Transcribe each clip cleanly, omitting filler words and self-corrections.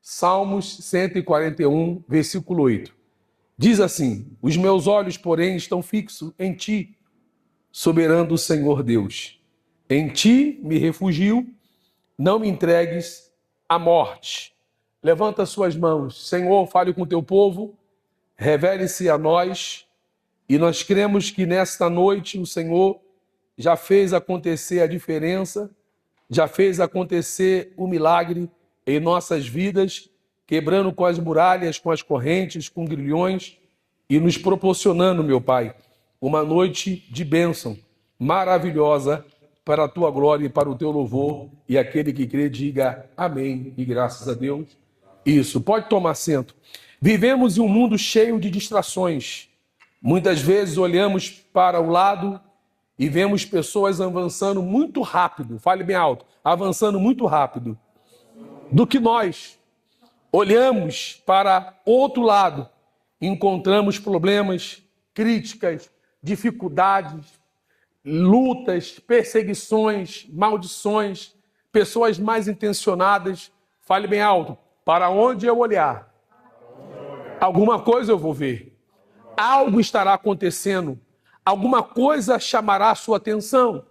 Salmos 141, versículo 8. Diz assim: os meus olhos, porém, estão fixos em ti, soberano Senhor Deus. Em ti me refugio, não me entregues à morte. Levanta suas mãos. Senhor, fale com o teu povo, revele-se a nós, e nós cremos que nesta noite o Senhor já fez acontecer a diferença, já fez acontecer o milagre em nossas vidas, quebrando com as muralhas, com as correntes, com grilhões, e nos proporcionando, meu Pai, uma noite de bênção maravilhosa para a tua glória e para o teu louvor. E aquele que crê, diga amém e graças a Deus. Isso, pode tomar assento. Vivemos em um mundo cheio de distrações. Muitas vezes olhamos para o lado e vemos pessoas avançando muito rápido, fale bem alto, avançando muito rápido, do que nós olhamos para outro lado, encontramos problemas, críticas, dificuldades, lutas, perseguições, maldições, pessoas mais intencionadas. Fale bem alto, para onde eu olhar, alguma coisa eu vou ver, algo estará acontecendo, alguma coisa chamará a sua atenção,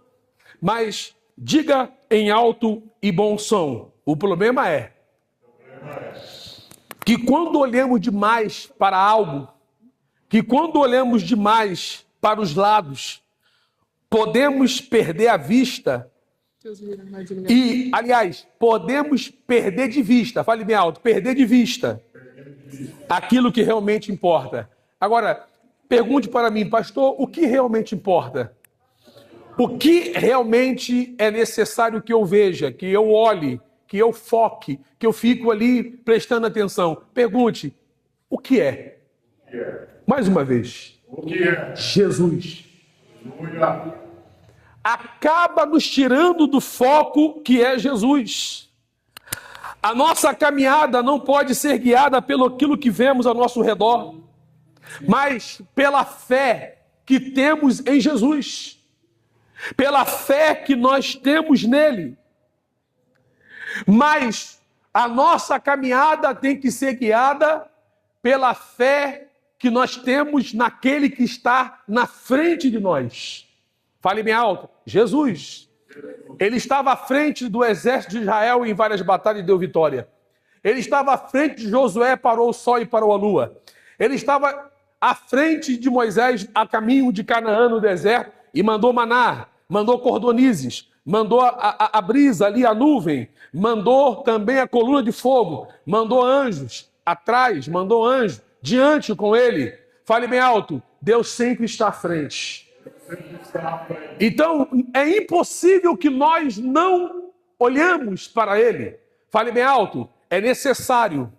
mas diga em alto e bom som, o problema é que quando olhamos demais para algo, que quando olhamos demais para os lados, podemos perder a vista e, aliás, podemos perder de vista, fale bem alto, perder de vista aquilo que realmente importa. Agora, pergunte para mim, pastor, o que realmente importa? O que realmente é necessário que eu veja, que eu olhe, que eu foque, que eu fico ali prestando atenção? Pergunte, o que é? Mais uma vez. O que é? Jesus. Aleluia. Acaba nos tirando do foco que é Jesus. A nossa caminhada não pode ser guiada pelo aquilo que vemos ao nosso redor, mas pela fé que temos em Jesus, pela fé que nós temos nele. Mas a nossa caminhada tem que ser guiada pela fé que nós temos naquele que está na frente de nós. Fale bem alto, Jesus. Ele estava à frente do exército de Israel em várias batalhas e deu vitória. Ele estava à frente de Josué, parou o sol e parou a lua. Ele estava à frente de Moisés a caminho de Canaã no deserto e mandou maná, mandou cordonizes, mandou a brisa ali, a nuvem, mandou também a coluna de fogo, mandou anjos atrás, mandou anjos diante com ele. Fale bem alto, Deus sempre está à frente. Então, é impossível que nós não olhamos para ele. Fale bem alto, é necessário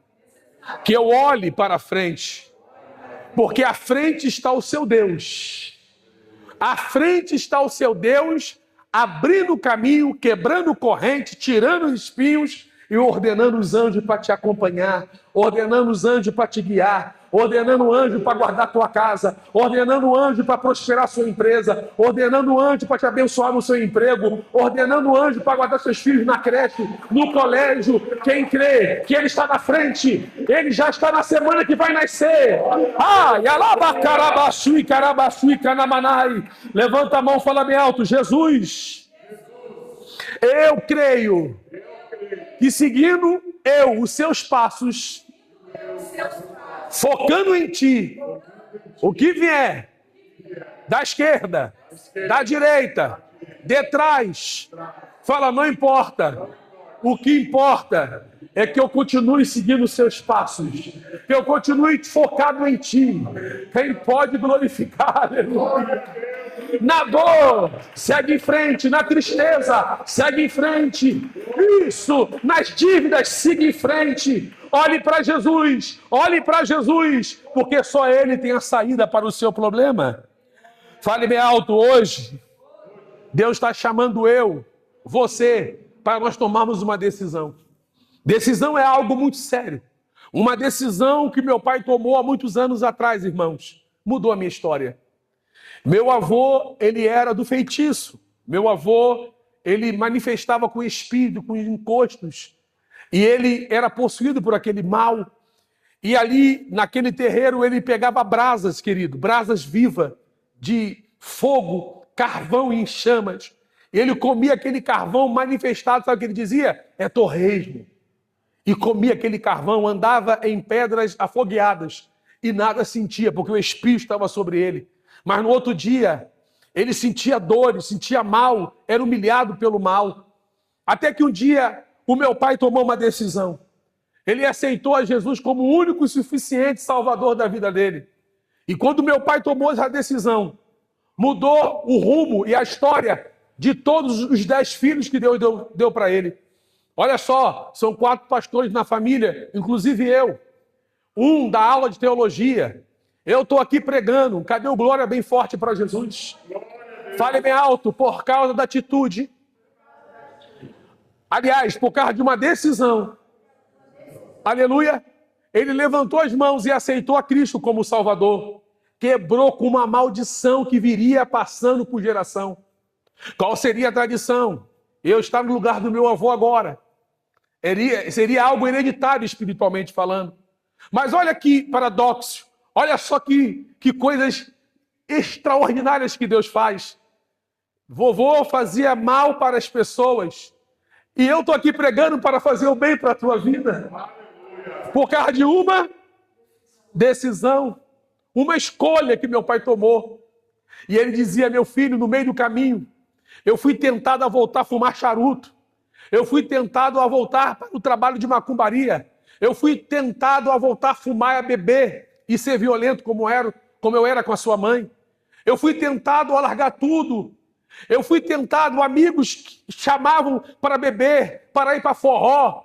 que eu olhe para a frente, porque à frente está o seu Deus. À frente está o seu Deus, abrindo o caminho, quebrando corrente, tirando os espinhos e ordenando os anjos para te acompanhar, ordenando os anjos para te guiar, ordenando o anjo para guardar tua casa, ordenando o anjo para prosperar sua empresa, ordenando o anjo para te abençoar no seu emprego, ordenando o anjo para guardar seus filhos na creche, no colégio. Quem crê que ele está na frente, ele já está na semana que vai nascer. Levanta a mão, fala bem alto, Jesus, eu creio que seguindo os seus passos, focando em ti, o que vier da esquerda, da direita, de trás, fala, não importa. O que importa é que eu continue seguindo os seus passos, que eu continue focado em ti. Quem pode glorificar, aleluia. Na dor, segue em frente. Na tristeza, segue em frente. Isso, nas dívidas, siga em frente. Olhe para Jesus, porque só Ele tem a saída para o seu problema. Fale bem alto hoje. Deus está chamando você, para nós tomarmos uma decisão. Decisão é algo muito sério. Uma decisão que meu pai tomou há muitos anos atrás, irmãos. Mudou a minha história. Meu avô, ele era do feitiço. Meu avô, ele manifestava com espírito, com encostos. E ele era possuído por aquele mal. E ali, naquele terreiro, ele pegava brasas, querido, brasas vivas de fogo, carvão em chamas. Ele comia aquele carvão manifestado, sabe o que ele dizia? É torresmo. E comia aquele carvão, andava em pedras afogueadas e nada sentia, porque o Espírito estava sobre ele. Mas no outro dia, ele sentia dores, sentia mal, era humilhado pelo mal. Até que um dia, o meu pai tomou uma decisão. Ele aceitou a Jesus como o único e suficiente salvador da vida dele. E quando meu pai tomou essa decisão, mudou o rumo e a história de todos os 10 filhos que Deus deu para ele. Olha só, são 4 pastores na família, inclusive eu. Um da aula de teologia. Eu estou aqui pregando. Cadê o glória bem forte para Jesus? Fale bem alto, por causa da atitude. Aliás, por causa de uma decisão. Aleluia. Ele levantou as mãos e aceitou a Cristo como Salvador. Quebrou com uma maldição que viria passando por geração. Qual seria a tradição? Eu estar no lugar do meu avô agora. Seria algo hereditário espiritualmente falando. Mas olha que paradoxo. Olha só que coisas extraordinárias que Deus faz. Vovô fazia mal para as pessoas. E eu estou aqui pregando para fazer o bem para a tua vida. Por causa de uma decisão, uma escolha que meu pai tomou. E ele dizia, meu filho, no meio do caminho, eu fui tentado a voltar a fumar charuto. Eu fui tentado a voltar para o trabalho de macumbaria. Eu fui tentado a voltar a fumar e a beber e ser violento como eu era com a sua mãe. Eu fui tentado a largar tudo. Eu fui tentado, amigos que chamavam para beber, para ir para forró.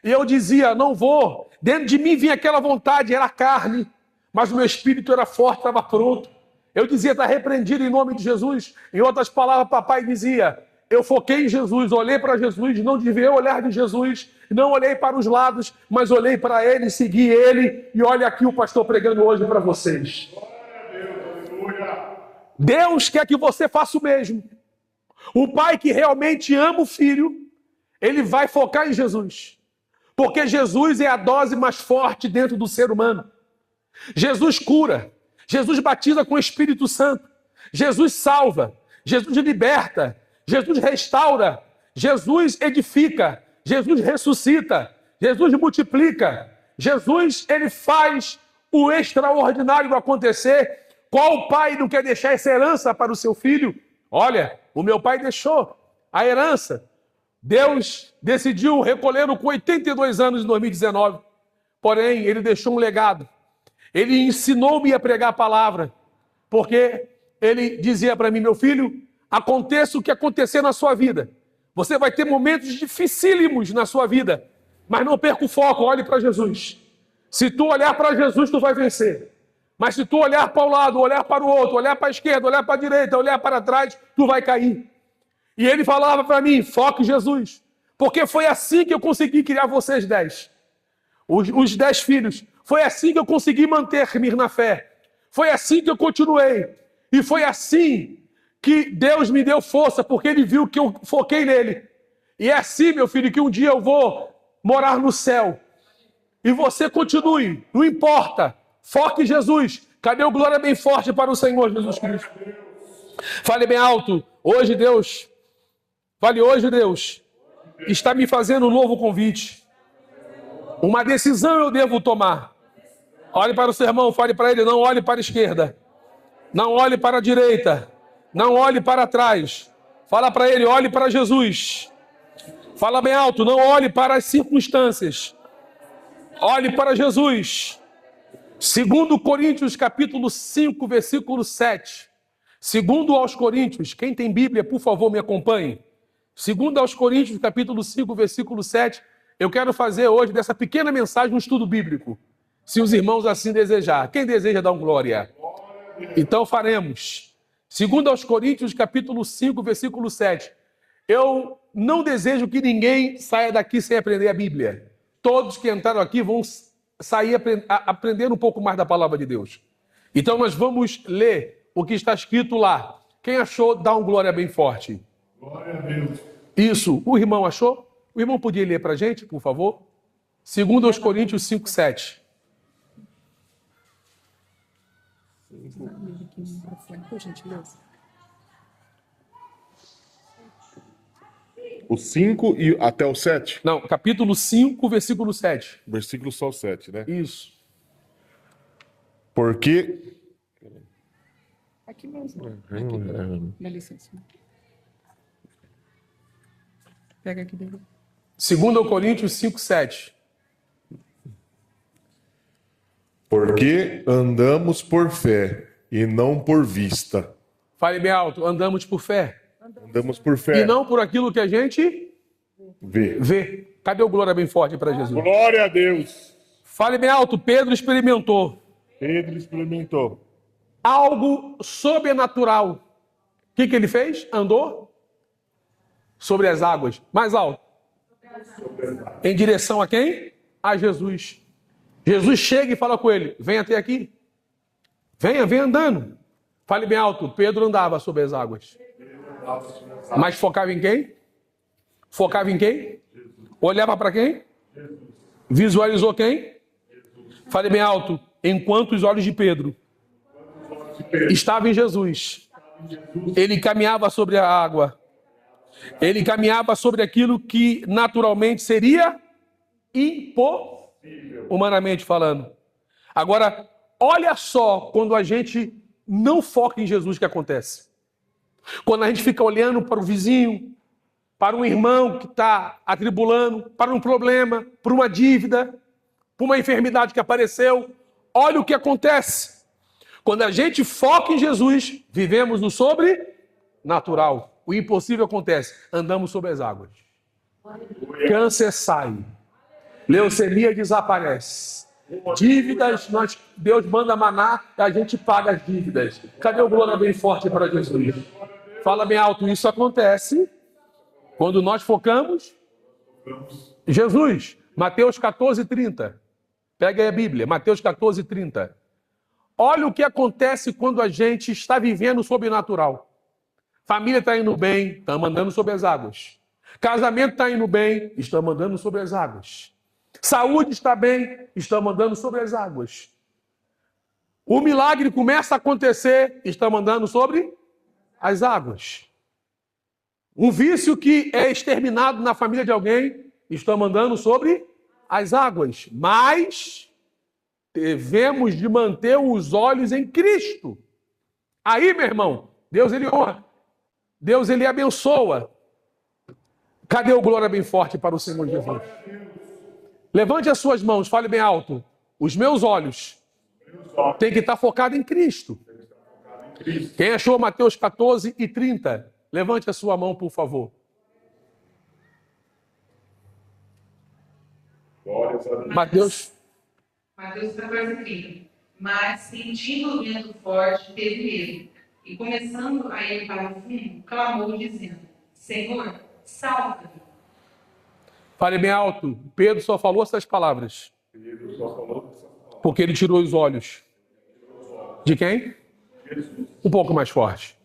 E eu dizia, não vou. Dentro de mim vinha aquela vontade, era carne. Mas o meu espírito era forte, estava pronto. Eu dizia, está repreendido em nome de Jesus. Em outras palavras, papai dizia, eu foquei em Jesus, olhei para Jesus, não devia olhar de Jesus, não olhei para os lados, mas olhei para ele, segui ele, e olha aqui o pastor pregando hoje para vocês. Deus quer que você faça o mesmo. O pai que realmente ama o filho, ele vai focar em Jesus. Porque Jesus é a dose mais forte dentro do ser humano. Jesus cura, Jesus batiza com o Espírito Santo, Jesus salva, Jesus liberta, Jesus restaura, Jesus edifica, Jesus ressuscita, Jesus multiplica, Jesus ele faz o extraordinário acontecer. Qual pai não quer deixar essa herança para o seu filho? Olha, o meu pai deixou a herança. Deus decidiu recolhê-lo com 82 anos em 2019. Porém, ele deixou um legado. Ele ensinou-me a pregar a palavra. Porque ele dizia para mim, meu filho, aconteça o que acontecer na sua vida. Você vai ter momentos dificílimos na sua vida. Mas não perca o foco, olhe para Jesus. Se tu olhar para Jesus, tu vai vencer. Mas se tu olhar para o lado, olhar para o outro, olhar para a esquerda, olhar para a direita, olhar para trás, tu vai cair. E ele falava para mim, foque em Jesus. Porque foi assim que eu consegui criar vocês 10. Os 10 filhos. Foi assim que eu consegui manter-me na fé. Foi assim que eu continuei. E foi assim que Deus me deu força, porque ele viu que eu foquei nele. E é assim, meu filho, que um dia eu vou morar no céu. E você continue, não importa. Foque em Jesus. Cadê o glória bem forte para o Senhor Jesus Cristo? Fale bem alto. Hoje Deus está me fazendo um novo convite. Uma decisão eu devo tomar. Olhe para o seu irmão, fale para ele, não olhe para a esquerda. Não olhe para a direita. Não olhe para trás. Fala para ele, olhe para Jesus. Fala bem alto, não olhe para as circunstâncias. Olhe para Jesus. Segundo Coríntios, capítulo 5, versículo 7. Segundo aos Coríntios, quem tem Bíblia, por favor, me acompanhe. Segundo aos Coríntios, capítulo 5, versículo 7, eu quero fazer hoje dessa pequena mensagem um estudo bíblico, se os irmãos assim desejar. Quem deseja dar um glória? Então faremos. Segundo aos Coríntios, capítulo 5, versículo 7. Eu não desejo que ninguém saia daqui sem aprender a Bíblia. Todos que entraram aqui vão sair aprendendo um pouco mais da palavra de Deus. Então nós vamos ler o que está escrito lá. Quem achou, dá um glória bem forte. Glória a Deus. Isso. O irmão achou? O irmão podia ler para a gente, por favor? 2 Coríntios 5, 7. Por gentileza. O 5 e até o 7? Não, capítulo 5, versículo 7. Versículo só 7, né? Isso. Porque... Aqui mesmo. Dá licença. Pega aqui dentro. 2 Coríntios 5, 7. Porque andamos por fé e não por vista. Fale bem alto. Andamos por fé. Andamos por fé. E não por aquilo que a gente Vê. vê. Cadê o glória bem forte para Jesus? Glória a Deus. Fale bem alto. Pedro experimentou Pedro experimentou algo sobrenatural. O que ele fez? Andou sobre as águas. Mais alto. Em direção a quem? A Jesus. Jesus chega e fala com ele: vem até aqui. Venha andando. Fale bem alto. Pedro andava sobre as águas. Mas focava em quem? Focava em quem? Olhava para quem? Visualizou quem? Fale bem alto. Enquanto os olhos de Pedro estavam em Jesus, ele caminhava sobre a água. Ele caminhava sobre aquilo que naturalmente seria impossível, humanamente falando. Agora, olha só quando a gente não foca em Jesus o que acontece. Quando a gente fica olhando para o vizinho, para um irmão que está atribulando, para um problema, para uma dívida, para uma enfermidade que apareceu, olha o que acontece. Quando a gente foca em Jesus, vivemos no sobrenatural. O impossível acontece, andamos sobre as águas. Câncer sai, leucemia desaparece. Dívidas, Deus manda maná e a gente paga as dívidas. Cadê o glória bem forte para Jesus? Fala bem alto, isso acontece quando nós focamos Jesus. Mateus 14, 30. Pega aí a Bíblia, Mateus 14, 30. Olha o que acontece quando a gente está vivendo o sobrenatural. Família está indo bem, estamos andando sobre as águas. Casamento está indo bem, estamos andando sobre as águas. Saúde está bem, estamos andando sobre as águas. O milagre começa a acontecer, estamos andando sobre as águas. Um vício que é exterminado na família de alguém, estamos andando sobre as águas. Mas devemos de manter os olhos em Cristo. Aí, meu irmão, Deus ele honra. Deus ele abençoa. Cadê o glória bem forte para o Senhor Jesus? Levante as suas mãos, fale bem alto. Os meus olhos têm que estar focados em Cristo. Quem achou Mateus 14 e 30? Levante a sua mão, por favor. Mateus 14, 30. Mas, sentindo o vento forte, teve medo. E, começando a ir para o fundo, clamou, dizendo: Senhor, salva-me. Fale bem alto. Pedro só falou essas palavras. Porque ele tirou os olhos. De quem? Um pouco mais forte.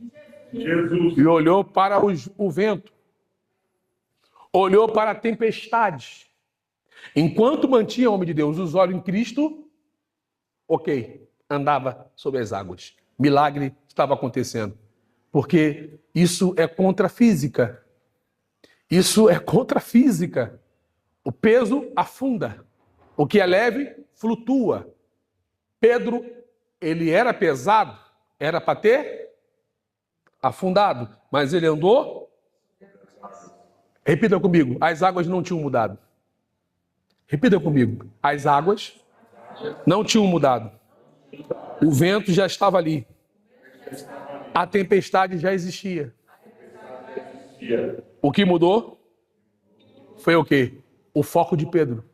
Jesus. E olhou para o vento. Olhou para a tempestade. Enquanto mantinha o homem de Deus os olhos em Cristo, ok, andava sobre as águas. Milagre estava acontecendo. Porque isso é contra a física. Isso é contra a física. O peso afunda. O que é leve, flutua. Pedro, ele era pesado, era para ter afundado, mas ele andou. Repita comigo, as águas não tinham mudado. Repita comigo, as águas não tinham mudado. O vento já estava ali. A tempestade já existia. O que mudou foi o quê? O foco de Pedro.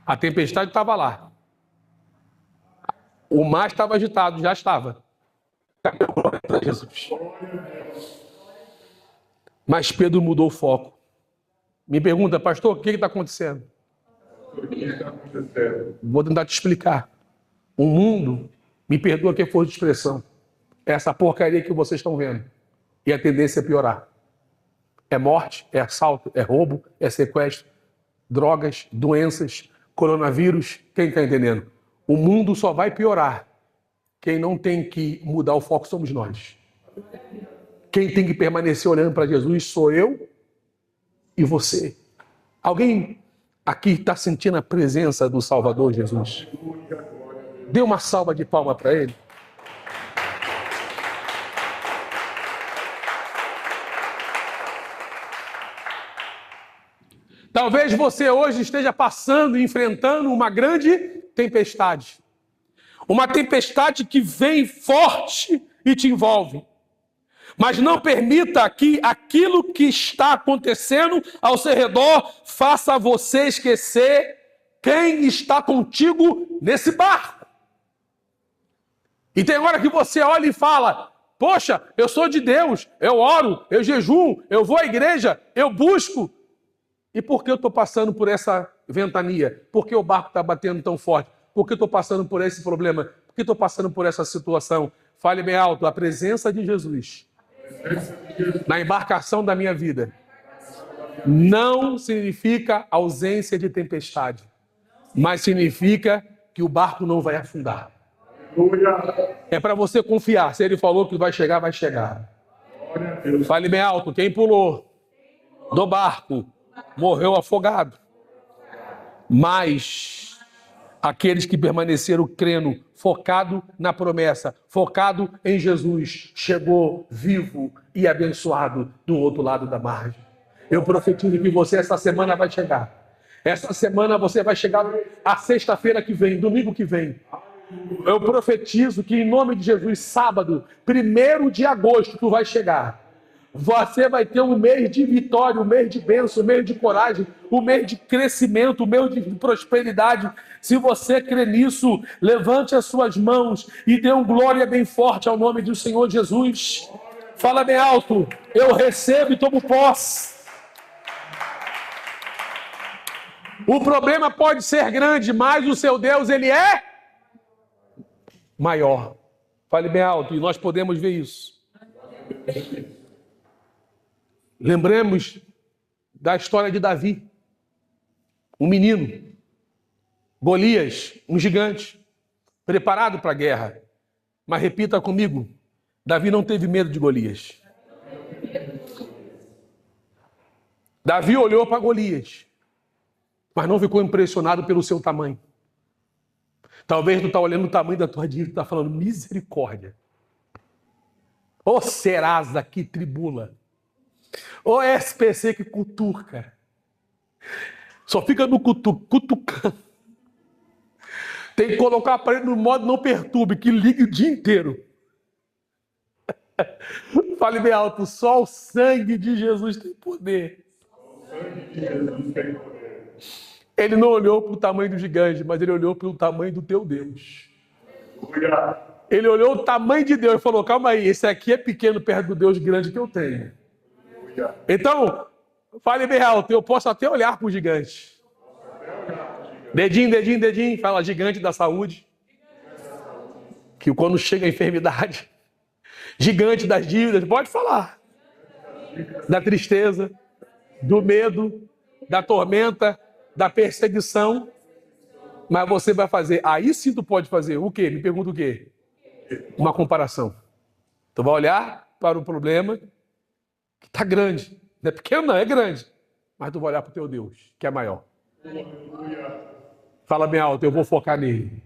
A tempestade estava lá. O mar estava agitado, já estava. Jesus. Mas Pedro mudou o foco. Me pergunta, pastor, o que está acontecendo? Vou tentar te explicar. O mundo, me perdoa que for de expressão, essa porcaria que vocês estão vendo. E a tendência é piorar. É morte, é assalto, é roubo, é sequestro, drogas, doenças, coronavírus. Quem está entendendo? O mundo só vai piorar. Quem não tem que mudar o foco somos nós. Quem tem que permanecer olhando para Jesus sou eu e você. Alguém aqui está sentindo a presença do Salvador Jesus? Dê uma salva de palmas para ele. Talvez você hoje esteja passando e enfrentando uma grande tempestade. Uma tempestade que vem forte e te envolve. Mas não permita que aquilo que está acontecendo ao seu redor faça você esquecer quem está contigo nesse barco. E tem hora que você olha e fala: poxa, eu sou de Deus, eu oro, eu jejuo, eu vou à igreja, eu busco. E por que eu estou passando por essa ventania? Por que o barco está batendo tão forte? Por que eu estou passando por esse problema? Por que estou passando por essa situação? Fale bem alto: a presença de Jesus na embarcação da minha vida não significa ausência de tempestade, mas significa que o barco não vai afundar. É para você confiar. Se ele falou que vai chegar, vai chegar. Fale bem alto: quem pulou do barco morreu afogado, mas aqueles que permaneceram crendo, focado na promessa, focado em Jesus, chegou vivo e abençoado do outro lado da margem. Eu profetizo que você essa semana vai chegar. Essa semana você vai chegar a sexta-feira que vem, domingo que vem. Eu profetizo que em nome de Jesus, sábado, 1º de agosto, tu vai chegar. Você vai ter um mês de vitória, um mês de bênção, um mês de coragem, um mês de crescimento, um mês de prosperidade. Se você crê nisso, levante as suas mãos e dê um glória bem forte ao nome do Senhor Jesus. Fala bem alto: eu recebo e tomo posse. O problema pode ser grande, mas o seu Deus, ele é maior. Fale bem alto e nós podemos ver isso. Lembremos da história de Davi, um menino, Golias, um gigante, preparado para a guerra. Mas repita comigo: Davi não teve medo de Golias. Davi olhou para Golias, mas não ficou impressionado pelo seu tamanho. Talvez tu está olhando o tamanho da tua dívida e está falando: misericórdia. Ô Serasa que tribula. Ô SPC que cutuca. Só fica no cutucando. Tem que colocar o aparelho no modo não perturbe, que ligue o dia inteiro. Fale bem alto: só o sangue de Jesus tem poder. Ele não olhou para o tamanho do gigante, mas ele olhou para o tamanho do teu Deus. Ele olhou o tamanho de Deus e falou: calma aí, esse aqui é pequeno perto do Deus grande que eu tenho. Então, fale bem alto: eu posso até olhar para o gigante. Dedinho, dedinho, dedinho. Fala: gigante da saúde. Que quando chega a enfermidade, gigante das dívidas, pode falar. Da tristeza, do medo, da tormenta, da perseguição. Mas você vai fazer, aí sim tu pode fazer o quê? Me pergunta o quê? Uma comparação. Tu vai olhar para o problema que está grande. Não é pequeno, não, é grande. Mas tu vai olhar para o teu Deus, que é maior. Fala bem alto: eu vou focar nele.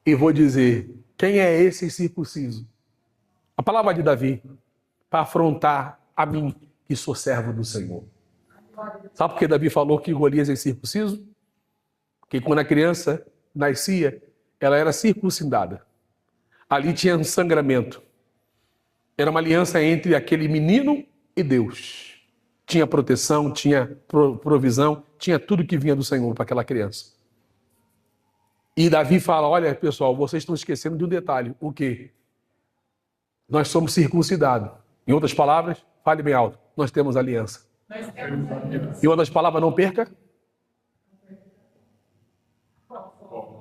E vou dizer: quem é esse incircunciso? A palavra de Davi, para afrontar a mim, que sou servo do Senhor. Sabe por que Davi falou que Golias é circunciso? Porque quando a criança nascia, ela era circuncidada. Ali tinha um sangramento. Era uma aliança entre aquele menino e Deus. Tinha proteção, tinha provisão, tinha tudo que vinha do Senhor para aquela criança. E Davi fala: olha, pessoal, vocês estão esquecendo de um detalhe. O quê? Nós somos circuncidados. Em outras palavras, fale bem alto: nós temos aliança. Em outras palavras, não perca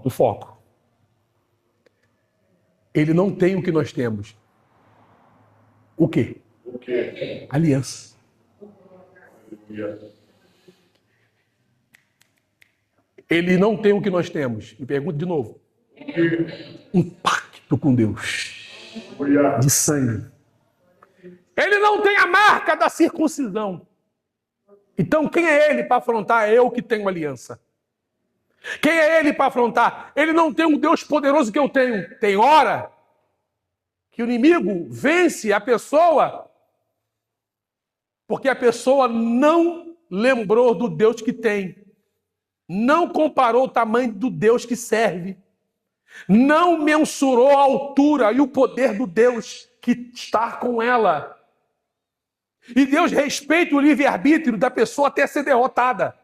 o foco. Ele não tem o que nós temos. O quê? Aliança. Ele não tem o que nós temos. Me pergunto de novo. Um pacto com Deus. De sangue. Ele não tem a marca da circuncisão. Então quem é ele para afrontar? Eu que tenho aliança. Quem é ele para afrontar? Ele não tem um Deus poderoso que eu tenho. Tem hora que o inimigo vence a pessoa porque a pessoa não lembrou do Deus que tem. Não comparou o tamanho do Deus que serve. Não mensurou a altura e o poder do Deus que está com ela. E Deus respeita o livre-arbítrio da pessoa até ser derrotada.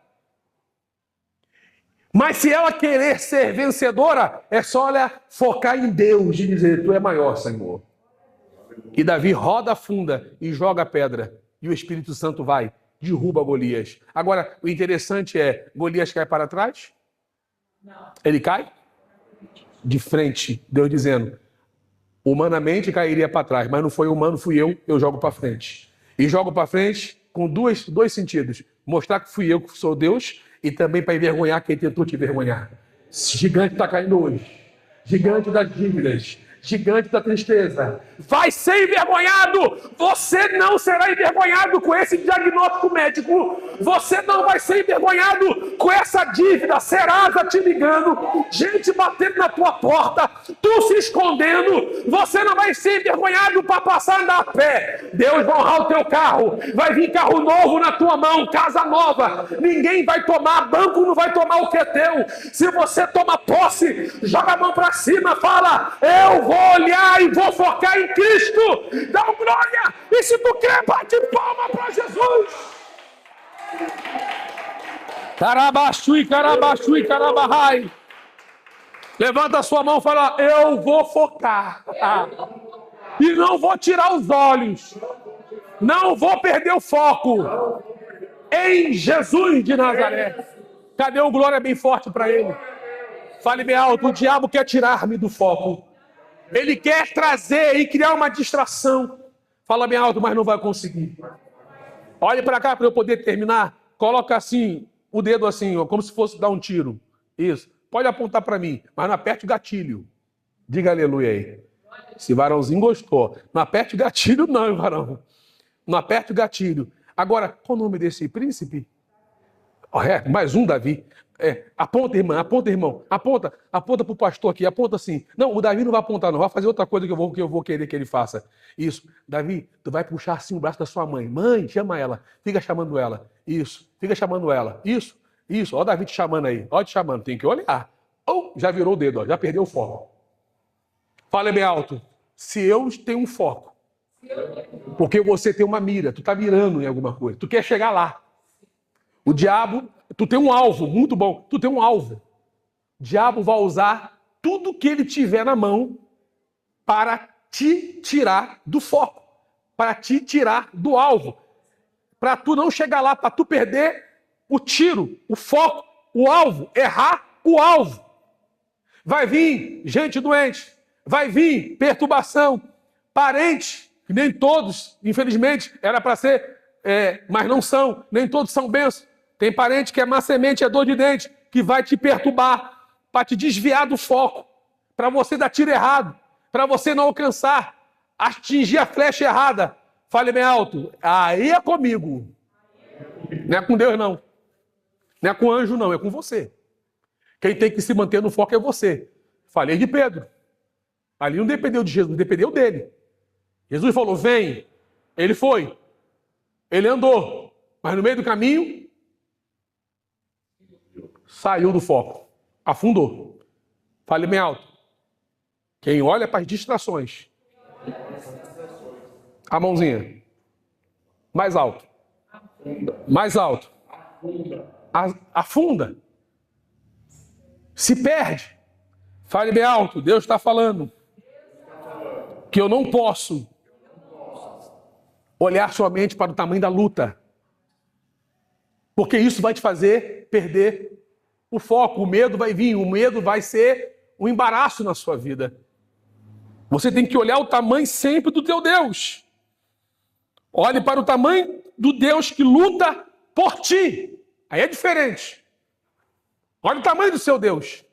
Mas se ela querer ser vencedora, é só ela focar em Deus e dizer, tu é maior, Senhor. E Davi roda a funda e joga a pedra. E o Espírito Santo vai, derruba Golias. Agora, o interessante é, Golias cai para trás? Não. Ele cai? De frente, Deus dizendo, humanamente cairia para trás, mas não foi humano, fui eu jogo para frente. E jogo para frente com dois sentidos. Mostrar que fui eu que sou Deus e também para envergonhar quem tentou te envergonhar. Esse gigante está caindo hoje. Gigante das dívidas. Gigante da tristeza. Vai ser envergonhado. Você não será envergonhado com esse diagnóstico médico. Você não vai ser envergonhado com essa dívida. Serasa te ligando. Gente batendo na tua porta. Tu se escondendo. Você não vai ser envergonhado para passar a andar a pé. Deus vai honrar o teu carro. Vai vir carro novo na tua mão. Casa nova. Ninguém vai tomar. Banco não vai tomar o que é teu. Se você toma posse, joga a mão para cima. Fala, eu vou olhar e vou focar em Cristo. Dá glória. E se tu quer, bate palma para Jesus. Carabachui, carabachui, carabahai. Levanta a sua mão e fala, eu vou focar. E não vou tirar os olhos. Não vou perder o foco. Em Jesus de Nazaré. Cadê o glória bem forte para ele? Fale bem alto, o diabo quer tirar-me do foco. Ele quer trazer e criar uma distração. Fala bem alto, mas não vai conseguir. Olhe para cá para eu poder terminar. Coloca assim, o dedo assim, ó, como se fosse dar um tiro. Isso. Pode apontar para mim, mas não aperte o gatilho. Diga aleluia aí. Esse varãozinho gostou. Não aperte o gatilho não, varão. Não aperte o gatilho. Agora, qual o nome desse príncipe? Mais um Davi. Aponta, irmã, aponta, irmão. Aponta para o pastor aqui, aponta assim. Não, o Davi não vai apontar, não. Vai fazer outra coisa que eu vou querer que ele faça. Isso. Davi, tu vai puxar assim o braço da sua mãe. Mãe, chama ela. Fica chamando ela. Isso. Fica chamando ela. Isso. Ó o Davi te chamando aí. Ó te chamando. Tem que olhar. Já virou o dedo, ó. Já perdeu o foco. Fala bem alto. Se eu tenho um foco, porque você tem uma mira, tu tá mirando em alguma coisa. Tu quer chegar lá. O diabo, tu tem um alvo, muito bom. Tu tem um alvo. O diabo vai usar tudo que ele tiver na mão para te tirar do foco, para te tirar do alvo, para tu não chegar lá, para tu perder o tiro, o foco, o alvo, errar o alvo. Vai vir gente doente, vai vir perturbação, parente, que nem todos, infelizmente, era para ser, mas não são, nem todos são bênçãos. Tem parente que é má semente, é dor de dente, que vai te perturbar, para te desviar do foco, para você dar tiro errado, para você não alcançar, atingir a flecha errada. Fale bem alto. Aí é comigo. Não é com Deus, não. Não é com anjo, não. É com você. Quem tem que se manter no foco é você. Falei de Pedro. Ali não dependeu de Jesus, dependeu dele. Jesus falou, vem. Ele foi. Ele andou. Mas no meio do caminho, saiu do foco. Afundou. Fale bem alto. Quem olha para as distrações. A mãozinha. Mais alto. Mais alto. Afunda. Se perde. Fale bem alto. Deus está falando. Que eu não posso olhar somente para o tamanho da luta. Porque isso vai te fazer perder o foco. O medo vai vir. O medo vai ser um embaraço na sua vida. Você tem que olhar o tamanho sempre do teu Deus. Olhe para o tamanho do Deus que luta por ti. Aí é diferente. Olha o tamanho do seu Deus.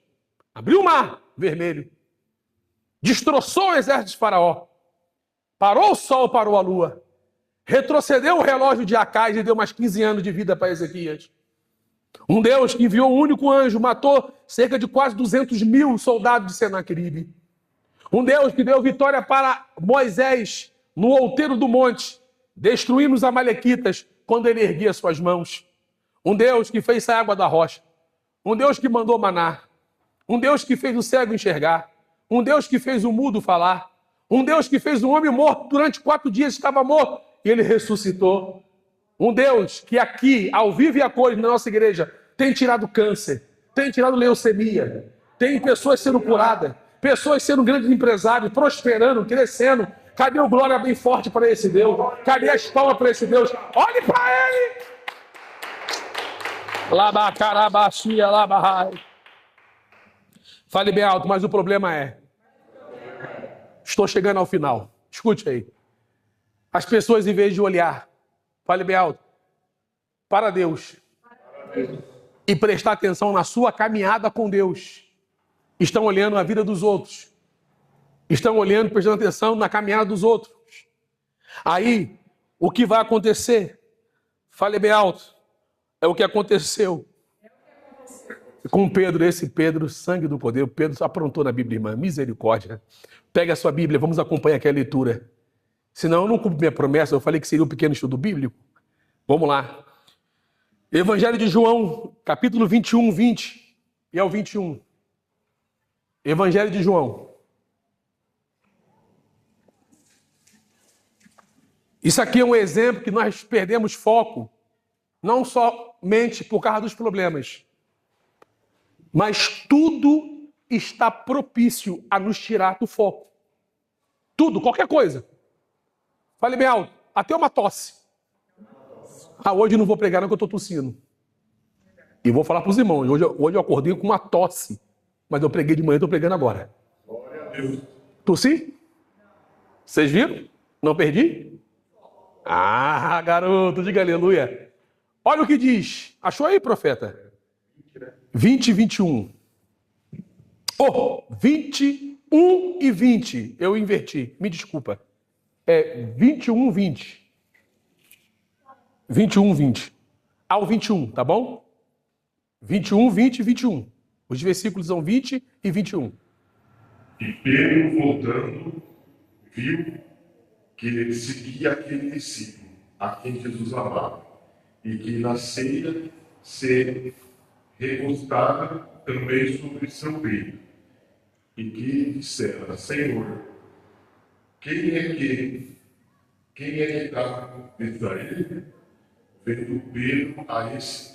Abriu o mar vermelho. Destroçou o exército de Faraó. Parou o sol, parou a lua. Retrocedeu o relógio de Acais e deu mais 15 anos de vida para Ezequias. Um Deus que enviou um único anjo, matou cerca de quase 200 mil soldados de Senaqueribe. Um Deus que deu vitória para Moisés no outeiro do monte, destruindo os amalequitas quando ele erguia suas mãos. Um Deus que fez sair água da rocha. Um Deus que mandou maná. Um Deus que fez o cego enxergar. Um Deus que fez o mudo falar. Um Deus que fez um homem morto durante 4 dias, estava morto, e ele ressuscitou. Um Deus que aqui, ao vivo e a cores, na nossa igreja, tem tirado câncer, tem tirado leucemia, tem pessoas sendo curadas, pessoas sendo grandes empresários, prosperando, crescendo. Cadê o glória bem forte para esse Deus? Cadê as palmas para esse Deus? Olhe para ele! Labacarabaxia, labahai. Fale bem alto, mas o problema é... Estou chegando ao final. Escute aí. As pessoas, em vez de olhar, fale bem alto, para Deus e prestar atenção na sua caminhada com Deus, estão olhando a vida dos outros. Estão olhando, prestando atenção na caminhada dos outros. Aí, o que vai acontecer? Fale bem alto. É o que aconteceu com Pedro, esse Pedro, sangue do poder. Pedro aprontou na Bíblia, irmã. Misericórdia. Pega a sua Bíblia, vamos acompanhar aqui a leitura. Senão eu não cumpro minha promessa, eu falei que seria um pequeno estudo bíblico. Vamos lá. Evangelho de João, capítulo 21, 20 e ao 21. Evangelho de João. Isso aqui é um exemplo que nós perdemos foco, não somente por causa dos problemas, mas tudo está propício a nos tirar do foco. Tudo, qualquer coisa. Fale bem alto, até uma tosse. Hoje eu não vou pregar não, que eu estou tossindo. E vou falar para os irmãos, hoje eu acordei com uma tosse, mas eu preguei de manhã, estou pregando agora. Glória a Deus. Tossi? Vocês viram? Não perdi? Garoto, diga aleluia. Olha o que diz. Achou aí, profeta? 20 e 21. 21 e 20. Eu inverti. Me desculpa. É 21, 20. 21, 20. Ao 21, tá bom? 21, 20 e 21. Os versículos são 20 e 21. E Pedro, voltando, viu que ele seguia aquele discípulo a quem Jesus amava, e que na ceia se recostava também sobre seu peito, e que dissera: Senhor, quem é que está com ele? Vendo Pedro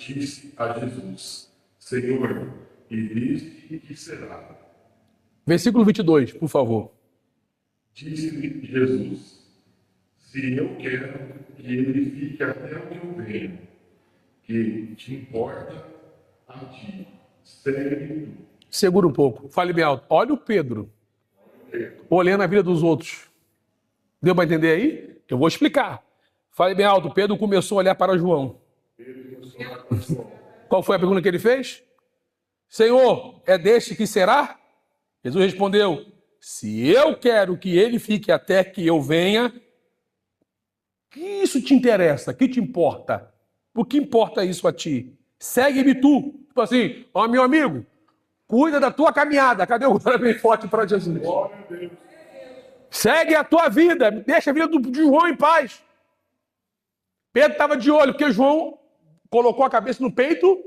disse a Jesus: Senhor, e disse que será. Versículo 22, por favor. Disse-lhe Jesus: se eu quero que ele fique até o que eu venho, que te importa a ti, segue tu. Segura um pouco, fale bem alto. Olha o Pedro olhando a vida dos outros. Deu para entender aí? Eu vou explicar. Fale bem alto. Pedro começou a olhar para João. Qual foi a pergunta que ele fez? Senhor, é deste que será? Jesus respondeu: se eu quero que ele fique até que eu venha, que isso te interessa? Que te importa? O que importa isso a ti? Segue-me tu. Tipo assim, meu amigo, cuida da tua caminhada. Cadê o glória bem forte para Jesus? Segue a tua vida. Deixa a vida de João em paz. Pedro estava de olho, porque João colocou a cabeça no peito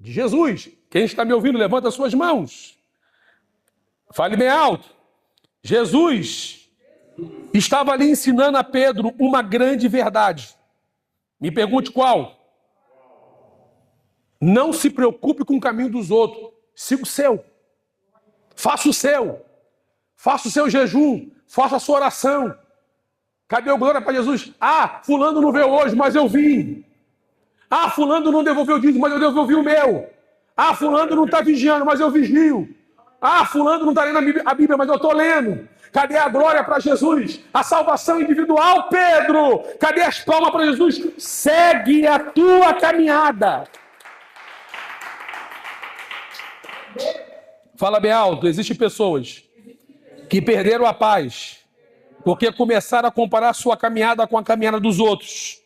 de Jesus. Quem está me ouvindo, levanta as suas mãos. Fale bem alto. Jesus estava ali ensinando a Pedro uma grande verdade. Me pergunte qual. Não se preocupe com o caminho dos outros. Siga o seu. Faça o seu. Faça o seu jejum. Faça a sua oração. Cadê o glória para Jesus? Fulano não veio hoje, mas eu vim. Fulano não devolveu o dízimo, mas eu devolvi o meu. Fulano não está vigiando, mas eu vigio. Ah, fulano não está lendo a Bíblia, mas eu estou lendo. Cadê a glória para Jesus? A salvação individual, Pedro. Cadê as palmas para Jesus? Segue a tua caminhada. Fala bem alto. Existem pessoas que perderam a paz porque começaram a comparar a sua caminhada com a caminhada dos outros.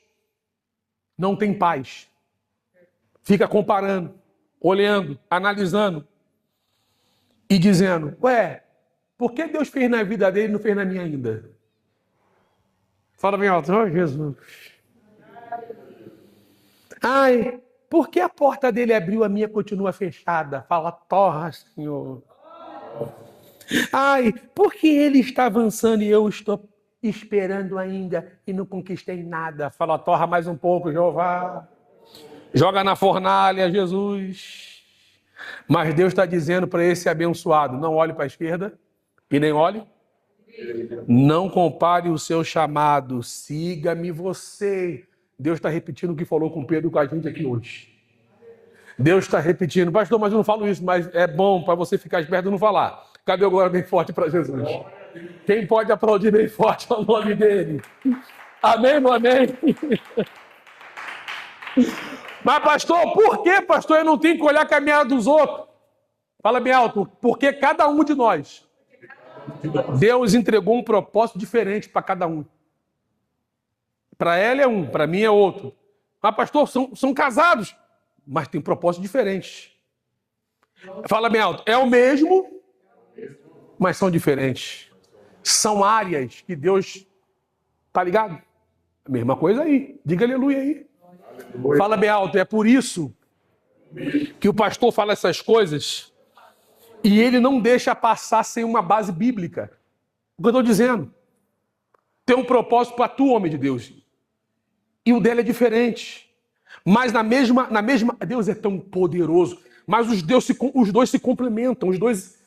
Não tem paz. Fica comparando, olhando, analisando e dizendo, ué, por que Deus fez na vida dele e não fez na minha ainda? Fala bem alto. Oh, Jesus. Ai, por que a porta dele abriu, a minha continua fechada? Fala, torra, Senhor. Ai, por que ele está avançando e eu estou esperando ainda e não conquistei nada? Fala, torra mais um pouco, Jeová. Joga na fornalha, Jesus. Mas Deus está dizendo para esse abençoado, não olhe para a esquerda e nem olhe. Não compare o seu chamado, siga-me você. Deus está repetindo o que falou com Pedro com a gente aqui hoje. Deus está repetindo, pastor, mas eu não falo isso, mas é bom para você ficar esperto e não falar. Cadê o glória bem forte para Jesus? Quem pode aplaudir bem forte o nome dele? Amém, meu amém? Mas pastor, por que, pastor, eu não tenho que olhar a caminhada dos outros? Fala bem alto, porque cada um de nós, Deus entregou um propósito diferente para cada um. Para ela é um, para mim é outro. Mas pastor, são casados, mas tem propósitos diferentes. Fala bem alto, é o mesmo, mas são diferentes. São áreas que Deus, tá ligado? A mesma coisa aí, diga aleluia aí. Fala bem alto, é por isso que o pastor fala essas coisas e ele não deixa passar sem uma base bíblica. O que eu estou dizendo? Tem um propósito para tu, homem de Deus. E o dele é diferente. Mas na mesma... Deus é tão poderoso. Mas os dois se complementam, os dois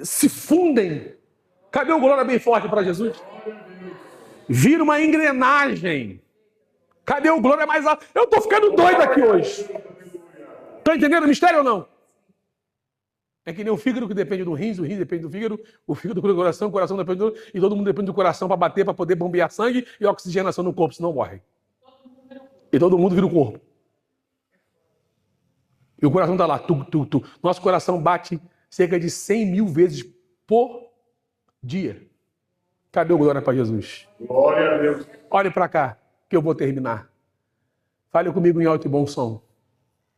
se fundem. Cadê o glória bem forte para Jesus? Vira uma engrenagem. Cadê o glória mais alto? Eu estou ficando doido aqui hoje. Estão entendendo o mistério ou não? É que nem o fígado que depende do rins, o rins depende do fígado do coração, o coração depende do... E todo mundo depende do coração para bater, para poder bombear sangue e oxigenação no corpo, senão morre. E todo mundo vira o corpo. E o coração está lá, tu. Nosso coração bate cerca de 100 mil vezes por dia. Cadê o glória para Jesus? Glória a Deus. Olhe para cá, que eu vou terminar. Fale comigo em alto e bom som.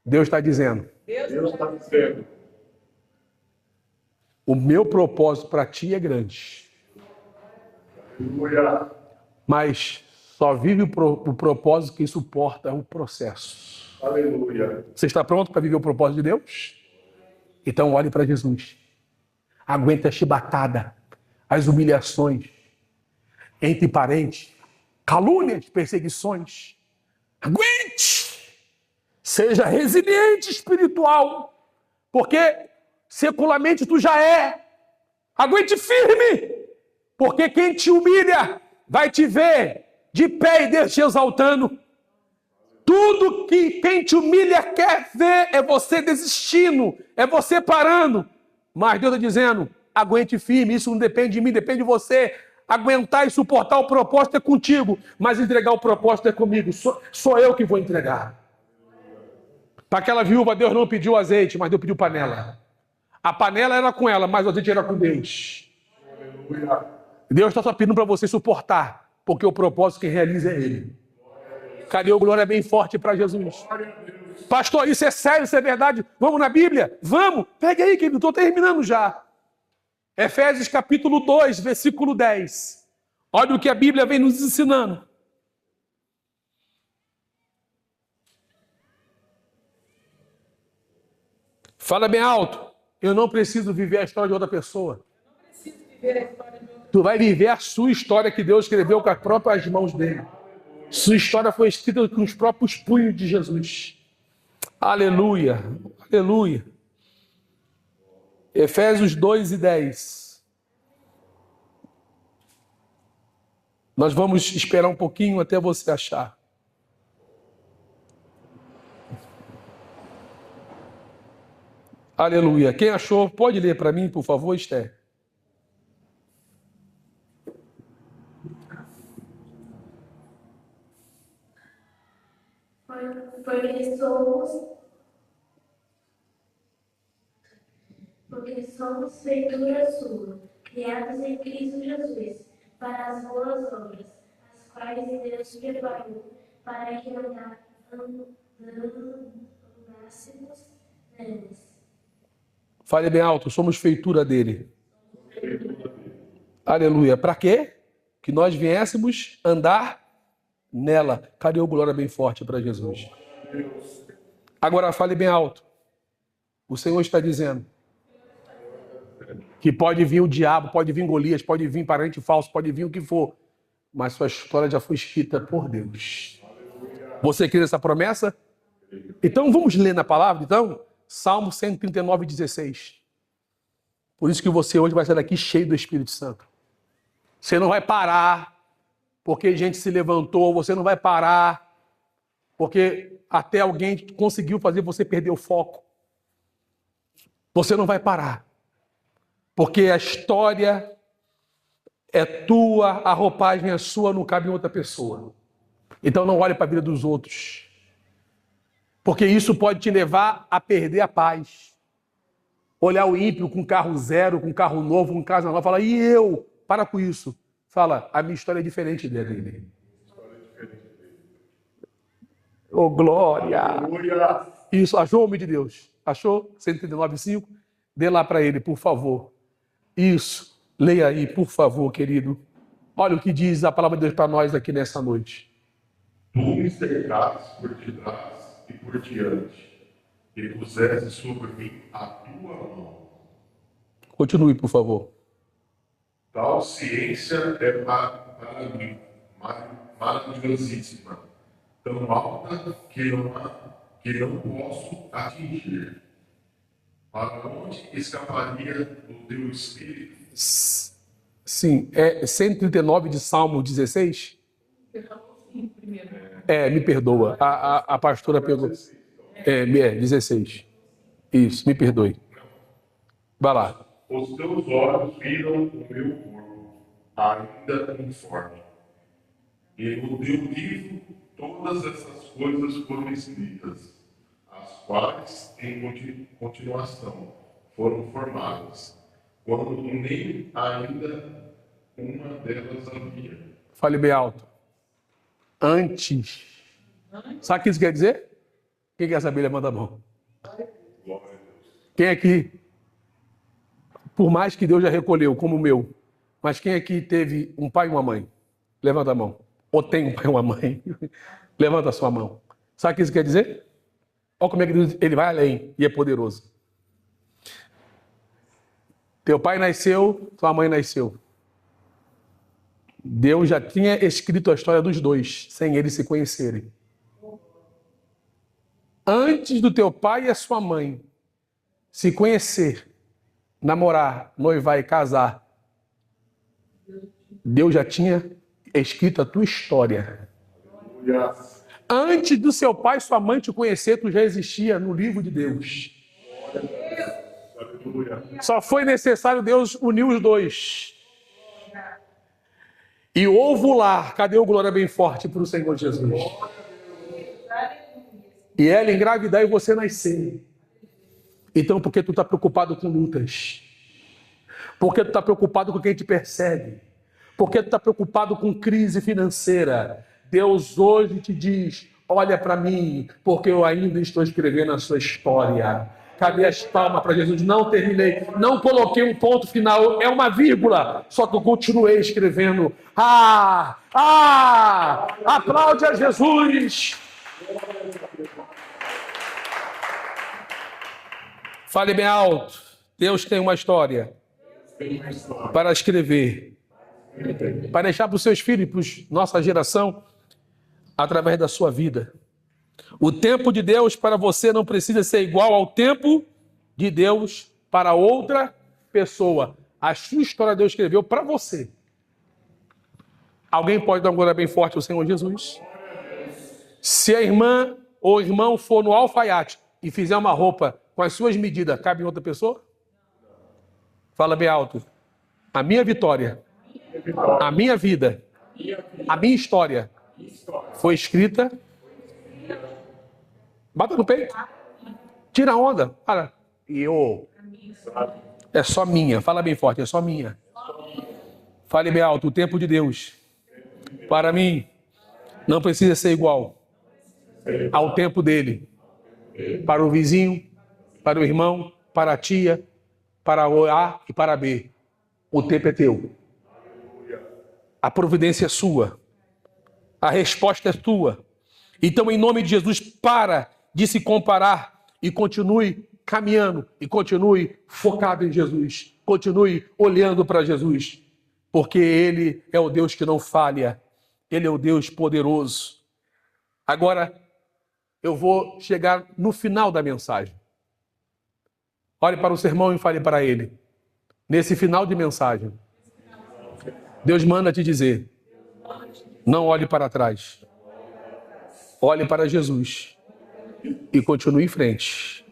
Deus está dizendo. Deus está dizendo. O meu propósito para ti é grande. Aleluia. Mas só vive o propósito que suporta o processo. Aleluia. Você está pronto para viver o propósito de Deus? Então olhe para Jesus. Aguente a chibatada, as humilhações entre parentes, calúnias, perseguições. Aguente! Seja resiliente espiritual, porque secularmente tu já é. Aguente firme, porque quem te humilha vai te ver de pé e Deus te exaltando. Tudo que quem te humilha quer ver é você desistindo, é você parando. Mas Deus está dizendo, aguente firme, isso não depende de mim, depende de você. Aguentar e suportar o propósito é contigo, mas entregar o propósito é comigo. Sou eu que vou entregar. Para aquela viúva, Deus não pediu azeite, mas Deus pediu panela. A panela era com ela, mas o azeite era com Deus. Aleluia. Deus está só pedindo para você suportar, porque o propósito quem realiza é Ele. Cadê o glória bem forte para Jesus? Pastor, isso é sério, isso é verdade? Vamos na Bíblia? Vamos! Pegue aí, querido, estou terminando já. Efésios capítulo 2, versículo 10. Olha o que a Bíblia vem nos ensinando. Fala bem alto. Eu não preciso viver a história de outra pessoa. Tu vai viver a sua história que Deus escreveu com as próprias mãos dele. Sua história foi escrita com os próprios punhos de Jesus. Aleluia, aleluia. Efésios 2 e 10. Nós vamos esperar um pouquinho até você achar. Aleluia. Quem achou, pode ler para mim, por favor, Esther. Porque somos feitura sua, criados em Cristo Jesus, para as boas obras, as quais Deus preparou para que andássemos nelas. Fale bem alto, somos feitura dele. Aleluia. Para quê? Que nós viéssemos andar nela. Cadê o glória bem forte para Jesus? Agora fale bem alto. O Senhor está dizendo que pode vir o diabo, pode vir Golias, pode vir parente falso, pode vir o que for, mas sua história já foi escrita por Deus. Você crê nessa promessa? Então vamos ler na palavra, então, Salmo 139, 16. Por isso que você hoje vai sair daqui cheio do Espírito Santo. Você não vai parar porque gente se levantou, você não vai parar porque até alguém conseguiu fazer você perder o foco. Você não vai parar. Porque a história é tua, a roupagem é sua, não cabe em outra pessoa. Então não olhe para a vida dos outros. Porque isso pode te levar a perder a paz. Olhar o ímpio com carro zero, com carro novo, com casa nova, falar, e eu? Para com isso. Fala, a minha história é diferente dele. Oh, glória! Isso, achou o homem de Deus? Achou? 139,5? Dê lá para ele, por favor. Isso, leia aí, por favor, querido. Olha o que diz a palavra de Deus para nós aqui nessa noite. Tu me cercaste por detrás e por diante, e puseste sobre mim a tua mão. Continue, por favor. Tal ciência é para mim maravilhosíssima, tão alta que não posso atingir. Para onde escaparia o teu espírito? Sim, é 139 de Salmo 16? Me perdoa. A pastora pegou. 16. Isso, me perdoe. Vai lá. Os teus olhos viram o meu corpo, ainda informe. E no teu livro todas essas coisas foram escritas, as quais, em continuação, foram formadas, quando nem ainda uma delas havia. Fale bem alto. Antes. Sabe o que isso quer dizer? Quem quer saber, levanta a mão. Glória a Deus. Quem aqui, por mais que Deus já recolheu, como o meu, mas quem aqui teve um pai e uma mãe? Levanta a mão. Ou tem um pai e uma mãe? Levanta a sua mão. Sabe o que isso quer dizer? Olha como é que Deus, ele vai além e é poderoso. Teu pai nasceu, tua mãe nasceu. Deus já tinha escrito a história dos dois, sem eles se conhecerem. Antes do teu pai e a sua mãe se conhecer, namorar, noivar e casar, Deus já tinha escrito a tua história. Antes do seu pai e sua mãe te conhecer, tu já existia no livro de Deus. Só foi necessário Deus unir os dois. E houve lá, cadê o glória bem forte para o Senhor Jesus? E ela engravidar e você nascer. Então, por que tu está preocupado com lutas? Por que tu está preocupado com quem te persegue? Por que tu está preocupado com crise financeira? Deus hoje te diz, olha para mim, porque eu ainda estou escrevendo a sua história. Cadê as palmas para Jesus? Não terminei, não coloquei um ponto final, é uma vírgula, só que eu continuei escrevendo. Aplaude a Jesus. Fale bem alto. Deus tem uma história para escrever, para deixar para os seus filhos, para nossa geração, através da sua vida. O tempo de Deus para você não precisa ser igual ao tempo de Deus para outra pessoa. A sua história Deus escreveu para você. Alguém pode dar um glória bem forte ao Senhor Jesus? Se a irmã ou irmão for no alfaiate e fizer uma roupa com as suas medidas, cabe em outra pessoa? Fala bem alto. A minha vitória, a minha vida, a minha história foi escrita. Bata no peito. Tira a onda. Para. É só minha. Fala bem forte, é só minha. Fale bem alto. O tempo de Deus, para mim, não precisa ser igual ao tempo dele. Para o vizinho, para o irmão, para a tia, para o A e para B. O tempo é teu. A providência é sua. A resposta é tua. Então, em nome de Jesus, para de se comparar e continue caminhando e continue focado em Jesus. Continue olhando para Jesus, porque Ele é o Deus que não falha. Ele é o Deus poderoso. Agora, eu vou chegar no final da mensagem. Olhe para o sermão e fale para ele. Nesse final de mensagem, Deus manda te dizer: não olhe para trás. Olhe para Jesus e continue em frente.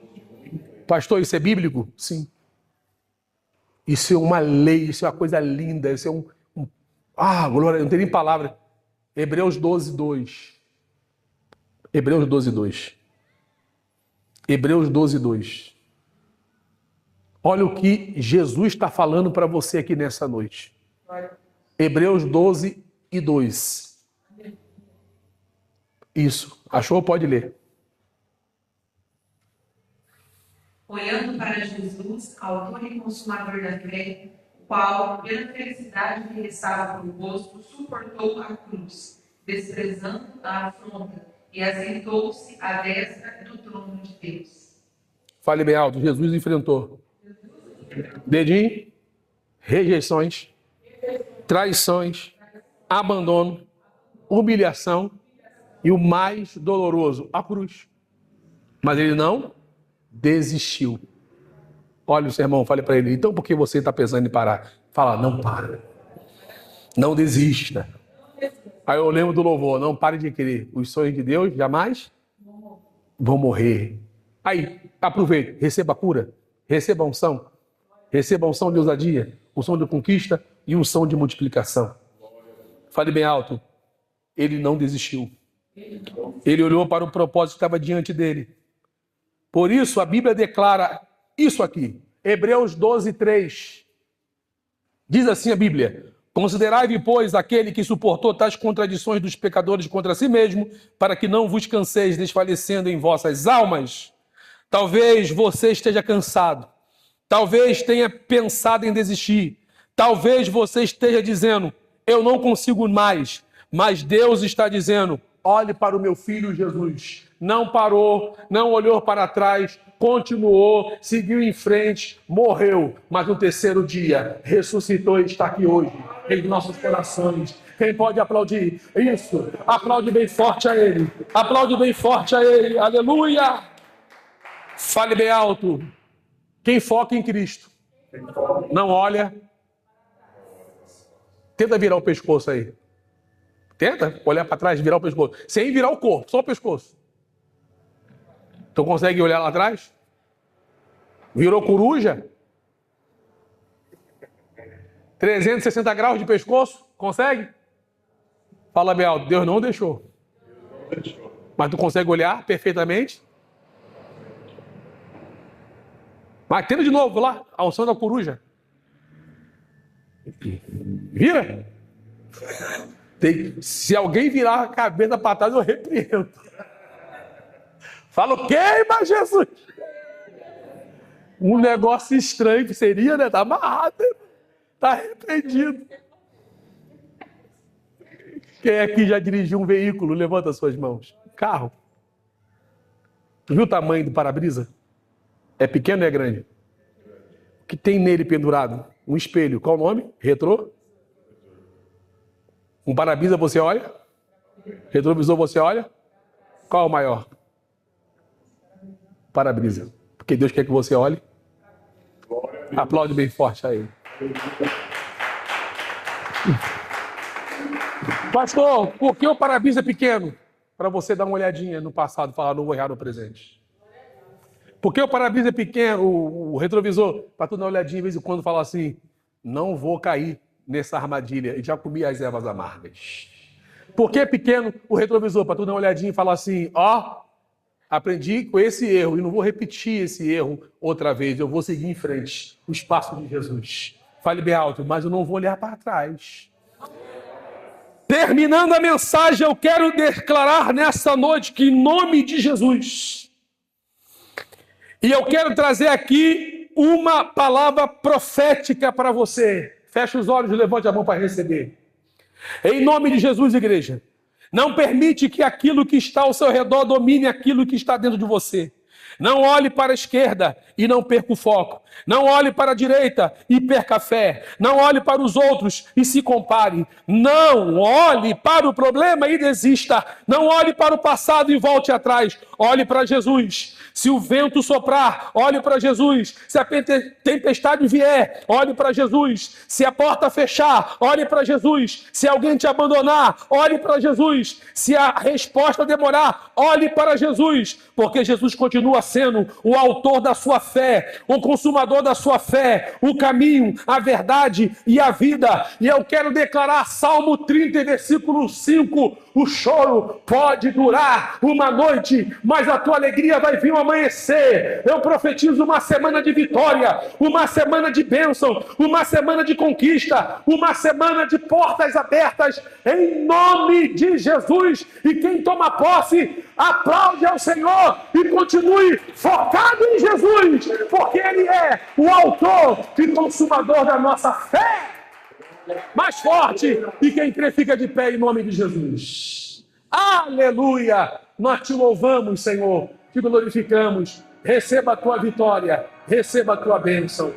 Pastor, isso é bíblico? Sim. Isso é uma lei, isso é uma coisa linda, isso é glória, não tem nem palavra. Hebreus 12, 2. Hebreus 12, 2. Hebreus 12, 2. Olha o que Jesus está falando para você aqui nessa noite. Hebreus 12 e 2. Isso. Achou? Pode ler. Olhando para Jesus, autor e consumador da fé, o qual, pela felicidade que lhe estava proposto, suportou a cruz, desprezando a afronta, e assentou-se à destra do trono de Deus. Fale bem alto. Jesus enfrentou dedinho, rejeições, traições, abandono, humilhação e o mais doloroso, a cruz. Mas ele não desistiu. Olha o sermão, fale para ele: então por que você está pensando em parar? Fala: não para. Não desista. Aí eu lembro do louvor: não pare de crer. Os sonhos de Deus jamais vão morrer. Aí, aproveite, receba a cura, receba a unção. Receba a unção de ousadia, unção de conquista e unção de multiplicação. Fale bem alto. Ele não desistiu. Ele olhou para o propósito que estava diante dele. Por isso, a Bíblia declara isso aqui. Hebreus 12, 3. Diz assim a Bíblia: considerai-vos, pois, aquele que suportou tais contradições dos pecadores contra si mesmo, para que não vos canseis desfalecendo em vossas almas. Talvez você esteja cansado. Talvez tenha pensado em desistir. Talvez você esteja dizendo: eu não consigo mais. Mas Deus está dizendo: olhe para o meu filho Jesus. Não parou, não olhou para trás, continuou, seguiu em frente, morreu. Mas no terceiro dia, ressuscitou e está aqui hoje, em nossos corações. Quem pode aplaudir? Isso, aplaude bem forte a Ele. Aplaude bem forte a Ele. Aleluia! Fale bem alto. Quem foca em Cristo não olha. Tenta virar o pescoço aí. Tenta olhar para trás, virar o pescoço. Sem virar o corpo, só o pescoço. Tu consegue olhar lá atrás? Virou coruja? 360 graus de pescoço? Consegue? Fala bem alto. Deus não deixou. Mas tu consegue olhar perfeitamente? Mas tenta de novo lá, a unção da coruja. Vira. Se alguém virar a cabeça para trás, eu repreendo. Falo: queima, Jesus. Um negócio estranho que seria, né? Tá amarrado. Tá repreendido. Quem aqui já dirigiu um veículo? Levanta as suas mãos. Carro. Tu viu o tamanho do para-brisa? É pequeno ou é grande? O que tem nele pendurado? Um espelho. Qual o nome? Retrô? Um para-brisa você olha? Retrovisor você olha? Qual é o maior? Para-brisa. Porque Deus quer que você olhe. Aplaude bem forte a Ele. Pastor, por que o para-brisa é pequeno? Para você dar uma olhadinha no passado e falar: não vou errar no presente. Porque o para-brisa é pequeno, o retrovisor, para tu dar uma olhadinha de vez em quando, fala assim, não vou cair nessa armadilha, e já comi as ervas amargas. Por que é pequeno o retrovisor? Para tu dar uma olhadinha e falar assim, ó, aprendi com esse erro e não vou repetir esse erro outra vez, eu vou seguir em frente, os passos de Jesus. Fale bem alto, mas eu não vou olhar para trás. Terminando a mensagem, eu quero declarar nessa noite que em nome de Jesus, e eu quero trazer aqui uma palavra profética para você. Feche os olhos e levante a mão para receber. Em nome de Jesus, igreja, não permite que aquilo que está ao seu redor domine aquilo que está dentro de você. Não olhe para a esquerda e não perca o foco. Não olhe para a direita e perca a fé. Não olhe para os outros e se compare. Não olhe para o problema e desista. Não olhe para o passado e volte atrás. Olhe para Jesus. Se o vento soprar, olhe para Jesus. Se a tempestade vier, olhe para Jesus. Se a porta fechar, olhe para Jesus. Se alguém te abandonar, olhe para Jesus. Se a resposta demorar, olhe para Jesus. Porque Jesus continua sendo o autor da sua fé, o consumador da sua fé, o caminho, a verdade e a vida. E eu quero declarar Salmo 30, versículo 5, o choro pode durar uma noite, mas a tua alegria vai vir ao amanhecer. Eu profetizo uma semana de vitória, uma semana de bênção, uma semana de conquista, uma semana de portas abertas, em nome de Jesus. E quem toma posse, aplaude ao Senhor e continue focado em Jesus, porque Ele é o autor e consumador da nossa fé. Mais forte, e quem crê fica de pé em nome de Jesus. Aleluia! Nós te louvamos, Senhor, te glorificamos. Receba a tua vitória, receba a tua bênção.